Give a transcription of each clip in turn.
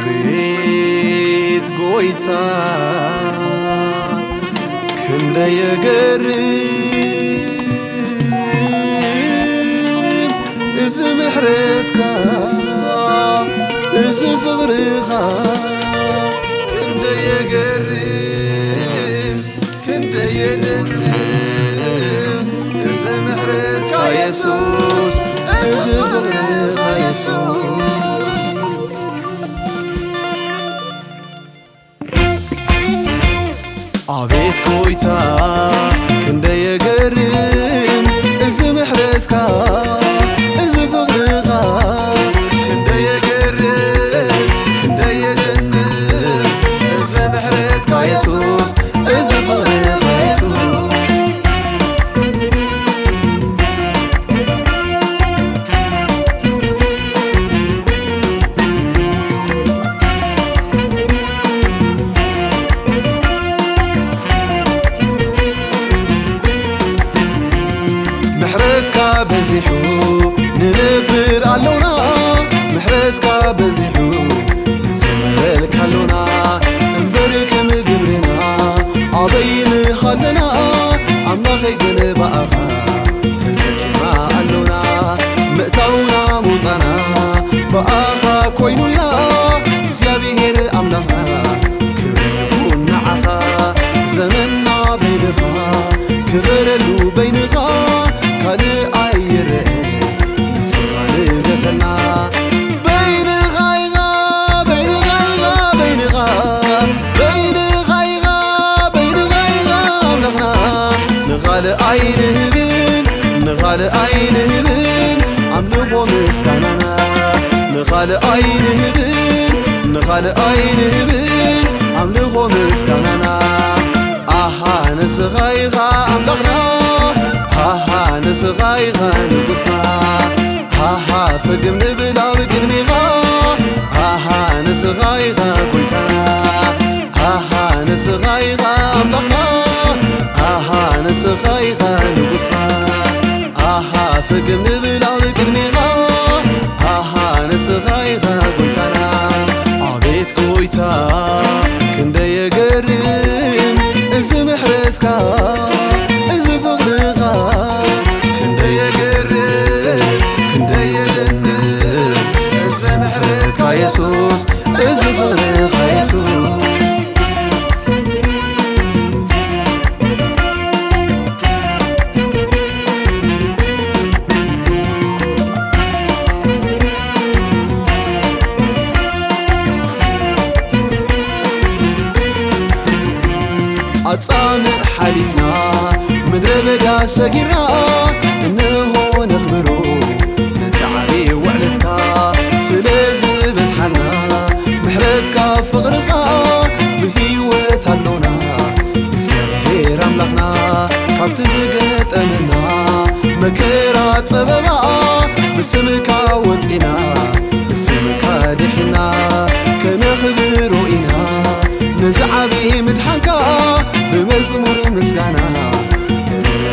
አቤት ጎይታ ክንደ የገርም እዚ ምሕረትካ እዚ ፍቕርኻ ክንደ የገርም ክንደ የደንቕ እዚ ምሕረትካ ኢየሱስ እዚ ፍቕርኻ ኢየሱስ አቤት ጎይታ ክንደ የገርም እዚ ምሕረትካ እዚ ፍቕርኻ ክንደ የገርም ክንደ የደንቕ እዚ ምሕረትካ ኢየሱስ እዚ ፍቕርኻ ኢየሱስ ምሕረትካ በዚሑ ንነብር ኣለውና ምሕረትካ በዚሑ ዝመልክ ኣለውና እምበር ከም ግብርና ኣበይንኻ ኣለና ኣምላኸይ ግን በኣኻ ተዘኪርና ኣለውና ምእታውና ሙፃና በኣኻ ኮይኑላ እግዚኣብሔር ኣምላኽና ክብሪ ይኩን ንዓኻ ዘመንና በይንኻ ክበረሉ በይንኻ ካልእ ኣይርአ ንስኻ ንገሰልና በይንኻ ኢኻ በይንኻ ኢኻ በይንኻ በይንኻ ኢኻ በይንኻ ኢኻ ኣምላኽና ንኻልእ ኣይንህብን ንኻልእ ኣይንህብን ኣምልኾ ምስጋናና ንኻልእ ኣይንህብን ንኻልእ ኣይንህብን ኣምልኾ ምስጋናና ኣሃ ንስኻ ኢኻ ኣምላኽና ሃሃ ንስኻ ኢኻ ንጉስና ሃሃ ፍግም ንብል ኣብ ቅድሚኻ ሃሃ ንስኻ ኢኻ ጎይታና ሃሃ ንስኻ ኢኻ ኣምላኽና ሃሃ ንስኻ ኢኻ ንጉስና ሃሃ ፍግም ንብል ኣብ ቅድሚኻ ሃሃ ንስኻ ኢኻ ጎይታና አቤት ጎይታ ክንደ የገርም እዚ ምሕረትካ እዚ ፍቕርኻ ክንደ የገርም ክንደ የደንቕ እዚ ምሕረትካ ኢየሱስ እዚ ፍቕርኻ ኢየሱስ ኣጻምዕ ሓሊፍና ምድረ በዳ ሰጊርና እንሆ ነኽብሮ ነቲ ዓብዪ ውዕለትካ ስለዝበዝሓልና ምሕረትካ ፍቕርኻ ብሂወት ኣሎና እግዚኣብሔር ኣምላኽና ካብቲ ዝገጠመና መከራ ፀበባ ብስምካ ወፂና ብስምካ ድሕና ከነኽብሮ ኢና ነዚ ዓብዪ ምድሓንካ ብመዝሙር ምስጋና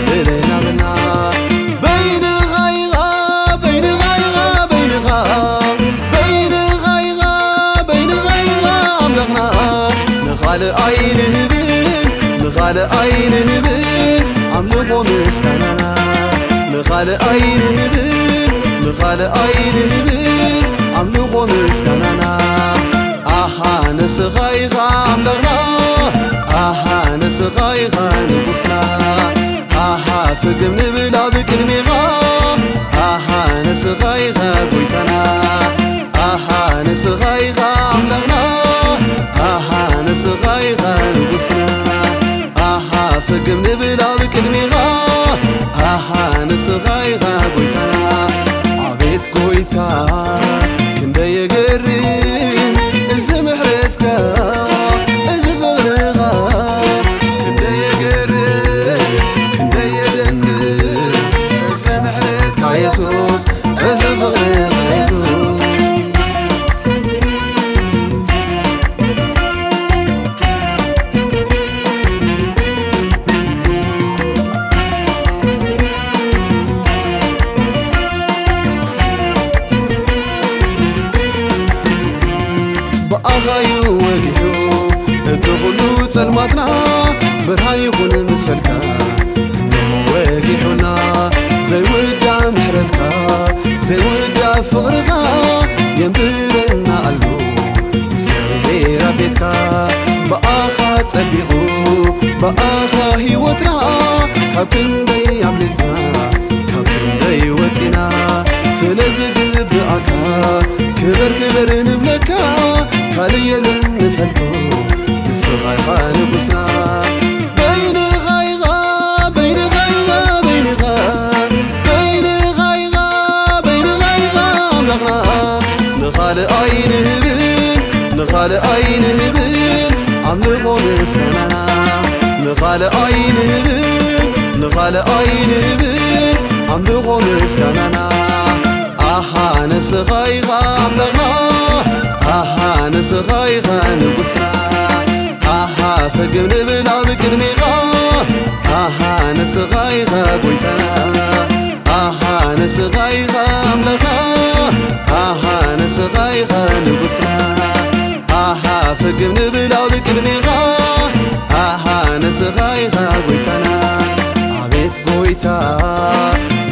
ብለና በልና በይንኻ ኢኻ በይንኻ ኢኻ በይንኻ በይንኻ ኢኻ በይንኻ ኢኻ ኣምላኽና ንኻልእ ኣይንህብን ንኻልእ ኣይንህብን ኣምልኾ ምስጋናና ንኻልእ ኣይንህብን ንኻልእ ኣይንህብን ኣምልኾ ምስጋናና ኣሃ ንስኻ ኢኻ ኣምላኽና ኣሃ ንስኻ ኢኻ ንጉስና ኣሃ ፍግም ንብል ኣብ ቅድሚኻ ኣሃ ንስኻ ኢኻ ጎይታና ኣሃ ንስኻ ኢኻ ኣምላኽና ኣሃ ንስኻ ኢኻ ንጉስና ኣሃ ፍግም ንብል ኣብ ቅድሚኻ ኣሃ ንስኻ ኢኻ ጎይታና አቤት ጎይታ ክንደ የገርም እዚ ምሕረትካ እዚ ፍቕርኻ ክንደ የገርም ክንደ የደንቕ እዚ ምሕረትካ ኢየሱስ እዚ ፍቕርኻ بأخاي وجحو اتقولوا تلماتنا برهان يكون مسفلكا وجحونا زي ودا محرزكا زي ودا فقركا ينبرنا قلو زهير بيتكا بأخا تبيعو بأخا هيوتنا كابن بي عملتنا كابن بي وتنا سلزق بأكا كبر كبر نبلكا كالي لنفلتو الصغاي خان بسنا بين غايغا بين غايغا بين غايغا بين غايغا أملخنا نخال أين هبن نخال أين هبن عملقو مسكننا نخال أين هبن نخال أين هبن عملقو مسكننا آها نسخايغا أملخنا آها نسخايغا نبسنا آها فقم نبلا بكرميغا آها نسخايغا قويتنا آها نسخايغا أملخنا آها نسخايغا نبسنا آها فقم نبلا بكرميغا آها نسخايغا قويتنا عبيت قويتا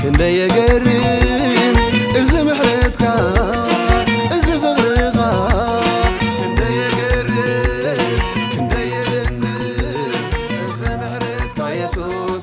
كندا يقرم إذا محرتكا إذا فغرغا كندا يقرم كندا يلن إذا محرتكا يسوس